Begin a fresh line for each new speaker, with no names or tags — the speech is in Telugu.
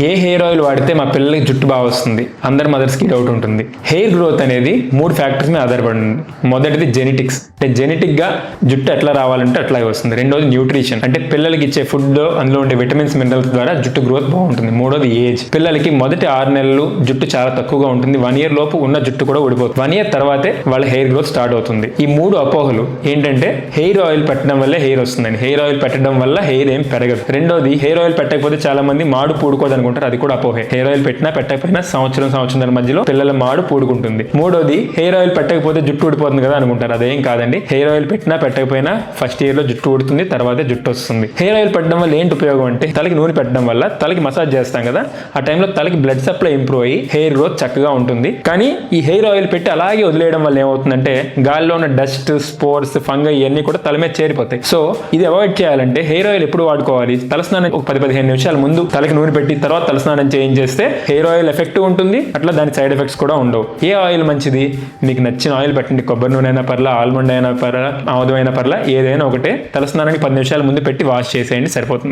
ఏ హెయిర్ ఆయిల్ వాడితే మా పిల్లలకి జుట్టు బాగా వస్తుంది? అందరి మదర్స్కి డౌట్ ఉంటుంది. హెయిర్ గ్రోత్ అనేది 3 ఫ్యాక్టర్స్ మీద ఆధారపడింది. మొదటిది జెనెటిక్స్, అంటే జెనెటిక్ గా జుట్టు ఎట్లా రావాలంటే అట్లాగే వస్తుంది. రెండోది న్యూట్రిషన్, అంటే పిల్లలకి ఇచ్చే ఫుడ్ అందులో ఉండే విటమిన్స్ మినరల్స్ ద్వారా జుట్టు గ్రోత్ బాగుంటుంది. మూడోది ఏజ్, పిల్లలకి మొదటి 6 నెలలు జుట్టు చాలా తక్కువగా ఉంటుంది. 1 year లోపు ఉన్న జుట్టు కూడా ఊడిపోతుంది. 1 year తర్వాతే వాళ్ళ హెయిర్ గ్రోత్ స్టార్ట్ అవుతుంది. ఈ 3 అపోహలు ఏంటంటే హెయిర్ ఆయిల్ పెట్టడం వల్లే హెయిర్ వస్తుందని, హెయిర్ ఆయిల్ పెట్టడం వల్ల హెయిర్ ఏం పెరగదు. రెండోది హెయిర్ ఆయిల్ పెట్టకపోతే చాలా మంది మాడు పూడుకోదు అనుకుంటారు, అది కూడా అపోహే. హెయిర్ ఆయిల్ పెట్టినా పెట్టకపోయినా సంవత్సరం మధ్యలో పిల్లల మాడు పూడుకుంటుంది. మూడోది హెయిర్ ఆయిల్ పెట్టకపోతే జుట్టు ఊడిపోతుంది కదా అనుకుంటారు, అదేం కాదండి. హెయిర్ ఆయిల్ పెట్టినా పెట్టకపోయినా ఫస్ట్ ఇయర్ లో జుట్టు ఊడుతుంది, తర్వాత జుట్టు వస్తుంది. హెయిర్ ఆయిల్ పెట్టడం వల్ల ఏంటి ఉపయోగం అంటే, తలకి నూనె పెట్టడం వల్ల తలకి మసాజ్ చేస్తాం కదా, ఆ టైంలో తలకి బ్లడ్ సప్లై ఇంప్రూవ్ అయ్యి హెయిర్ గ్రోత్ చక్కగా ఉంటుంది. కానీ ఈ హెయిర్ ఆయిల్ పెట్టి అలాగే వదిలేయడం వల్ల ఏమవుతుందంటే గాలిలో ఉన్న డస్ట్, స్పోర్స్, ఫంగై ఇవన్నీ కూడా తల మీద చేరిపోతాయి. సో ఇది అవాయిడ్ చేయాలంటే హెయిర్ ఆయిల్ ఎప్పుడు వాడుకోవాలి? తలస్నానం ఒక 10-15 నిమిషాల ముందు తలకి నూనె పెట్టి తర్వాత తలస్నానం చేస్తే హెయిర్ ఆయిల్ ఎఫెక్టివ్ ఉంటుంది, అట్లా దాని సైడ్ ఎఫెక్ట్స్ కూడా ఉండవు. ఏ ఆయిల్ మంచిది? మీకు నచ్చిన ఆయిల్ పెట్టండి. కొబ్బరి నూనె అయినా పర్లా, ఆల్మండ్ అయినా పర్లా, ఆముదం అయినా పర్లా, ఏదైనా ఒకటే. తలస్నానానికి 10 నిమిషాల ముందు పెట్టి వాష్ చేసేయండి, సరిపోతుంది.